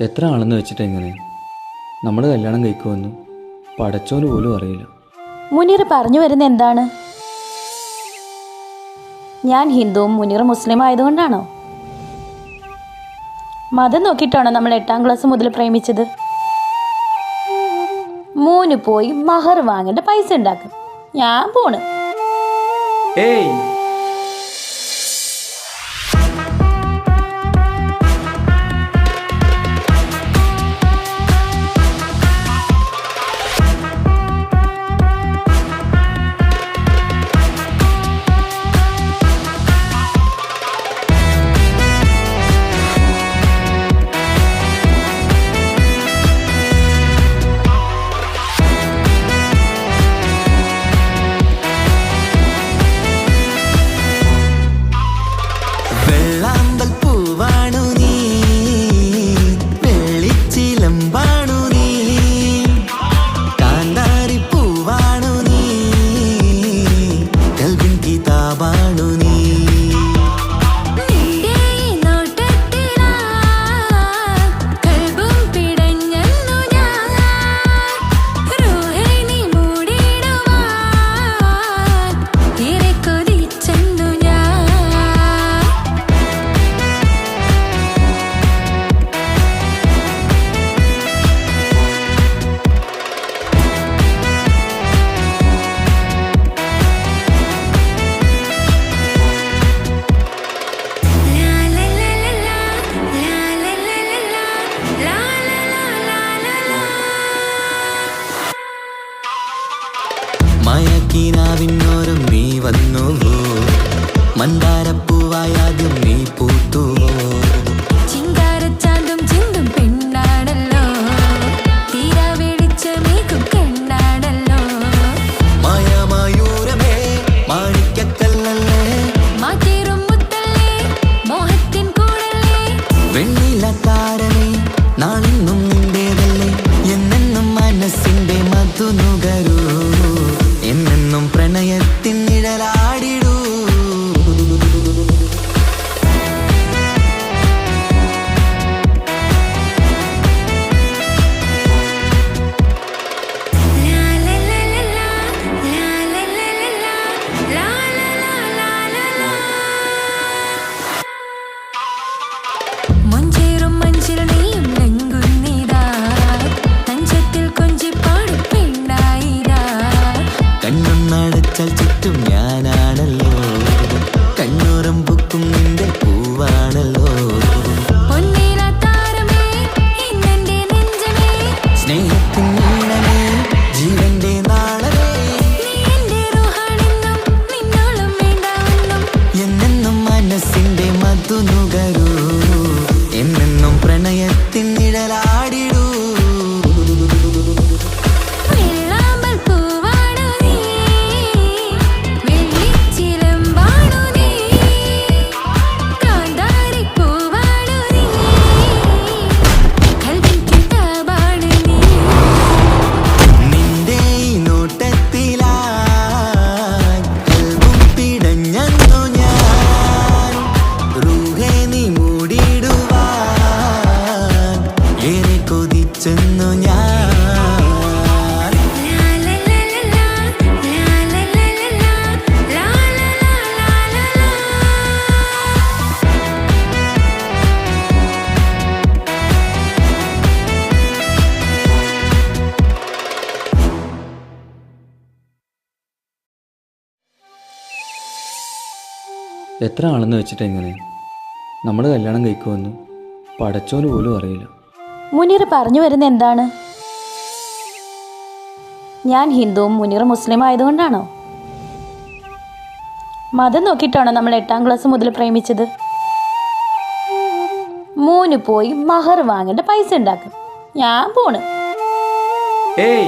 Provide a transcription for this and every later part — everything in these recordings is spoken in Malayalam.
എത്ര ആളെന്ന് വെച്ചിട്ട് എങ്ങനെ നമ്മൾ കല്യാണം കഴിക്കുമെന്ന് പടച്ചോന് പോലും അറിയില്ല. മുനീർ പറഞ്ഞു വരുന്ന എന്താണ്? ഞാൻ ഹിന്ദുവും മുനീർ മുസ്ലിം ആയതുകൊണ്ടാണോ? മതം നോക്കിയിട്ടാണോ നമ്മൾ 8ാം ക്ലാസ് മുതൽ പ്രേമിച്ചത്? മൂന്ന് പോയി മഹർ വാങ്ങേണ്ട പൈസ ഉണ്ടാക്കും. ഞാൻ പോണ്. ഏയ് മയക്കിനാവിനോരും നീ വന്നുവോ, മന്ദാരപ്പൂവായാതും നീ പൂത്തുവോ. ചിങ്കാരച്ചാന്തും ചിന്തും പെണ്ണാണല്ലോ, തീരാ വെളിച്ചമേകും കണ്ണാണല്ലോ. മായാമയൂരമേ മാണിക്കക്കല്ലല്ലേ, മാറ്റേറും മുത്തല്ലേ മോഹത്തിൻ കൂടല്ലേ. വെണ്ണിലക്കാരനെ നാളെന്നും നിന്റേതല്ലേ, എന്നെന്നും മനസ്സിന്റെ മധു നുകരൂ, എന്നെന്നും പ്രണയത്തിൻ നിഴലാടിടൂ. മഞ്ചേറും മഞ്ചിൽ നീയും ലംഘുന്നിതാ, തഞ്ചത്തിൽ കൊഞ്ചിപ്പാടും പെണ്ണായിതാ. കണ്ണൊന്നടച്ചാൽ ചുറ്റും ഞാനാണല്ലോ, കണ്ണൂറും ബുക്കും നിന്റെ പൂവാണല്ലോ. പൊന്നിലാ താരമേ ഇന്നെന്റെ നെഞ്ചമേ, സ്നേഹത്തിൻ നീളമേ ജീവന്റെ നാളമേ, നീ എന്റെ റൂഹാണെന്നും നിന്നോളം വേണ്ടാവെന്നും. എന്നെന്നും മനസ്സിന്റെ മധു നുകരൂ, എന്നെന്നും പ്രണയത്തിൻ നിഴലാടിടൂ. വെള്ളാമ്പൽ പൂവാണു നീ, വെള്ളിച്ചിലമ്പാണു നീ, കാന്താരി പൂവാണു നീ, കൽവിൻ കിതാബാണു നീ. നിന്റെ ഈ നോട്ടത്തിലായി കൽബും പിടഞ്ഞെന്നു ഞാൻ, റൂഹേ നീ മൂടിടുവാൻ ഏറെ കൊതിച്ചെന്നു ഞാൻ. എത്ര ആളെന്ന് വെച്ചിട്ട് എങ്ങനെ നമ്മൾ കല്യാണം കഴിക്കുമെന്ന് പടച്ചോന് പോലും അറിയില്ല. മുനീർ പറഞ്ഞു വരുന്ന എന്താണ്? ഞാൻ ഹിന്ദുവും മുനീർ മുസ്ലിം ആയതുകൊണ്ടാണോ? മതം നോക്കിയിട്ടാണോ നമ്മൾ 8ാം ക്ലാസ് മുതൽ പ്രേമിച്ചത്? മൂന്ന് പോയി മഹർ വാങ്ങേണ്ട പൈസ ഉണ്ടാക്കും. ഞാൻ പോണ്. ഏയ്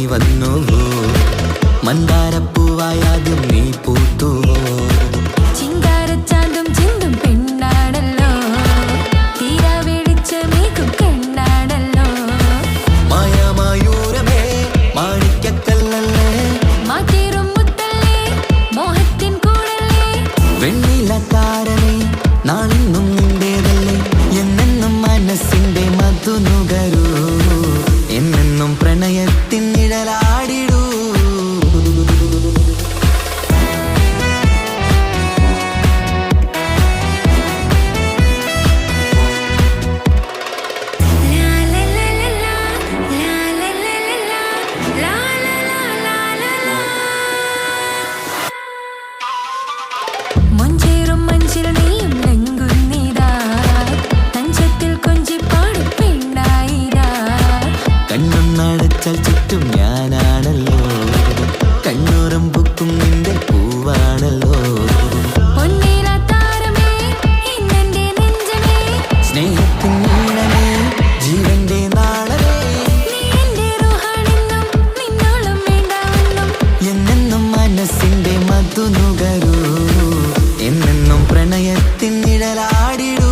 വന്നുവോ മന്ദാരപ്പൂവായാദ്യം നീ പൂത്തുവോ ചിങ്കാരച്ചാന്തും ചിന്തും പെണ്ണാണല്ലോ തീരാ വെളിച്ചമേകും കണ്ണാണല്ലോ മായാമയൂരമേ മാണിക്കക്കല്ലല്ലേ മാറ്റേറും മുത്തല്ലേ മോഹത്തിൻ കൂടല്ലേ വെണ്ണിലത്താരനെ നാളെന്നും നിന്റേതല്ലേ എന്നെന്നും മനസ്സിന്റെ മധു നുകരൂ എന്നെന്നും പ്രണയത്തിൻ നിഴലാടിടൂ ലാ ലാ ലാ ലാ ലാ ലാ ലാ ലാ ലാ ലാ ലാ ലാ മഞ്ചേറും മഞ്ചിൽ നീയും ലംഘുന്നിതാ തഞ്ചത്തിൽ കൊഞ്ചിപ്പാടും പെണ്ണായിരാ കണ്ണൊന്നടച്ചാൽ ചുറ്റും ഞാനാണല്ലോ കണ്ണൂറും ബുക്കും നിന്റെ പൂവാണല്ലോ പൊന്നീല താരമേ ഇന്നെന്റെ നെഞ്ചമേ സ്നേഹത്തിൻ നീളമേ ജീവന്റെ നാളമേ നീ എന്റെ റൂഹാണെന്നും നിന്നോളം വേണ്ടാവെന്നും എന്നെന്നും മനസ്സിന്റെ മധു നുകരൂ എന്നെന്നും പ്രണയത്തിൻ നിഴലാടിടൂ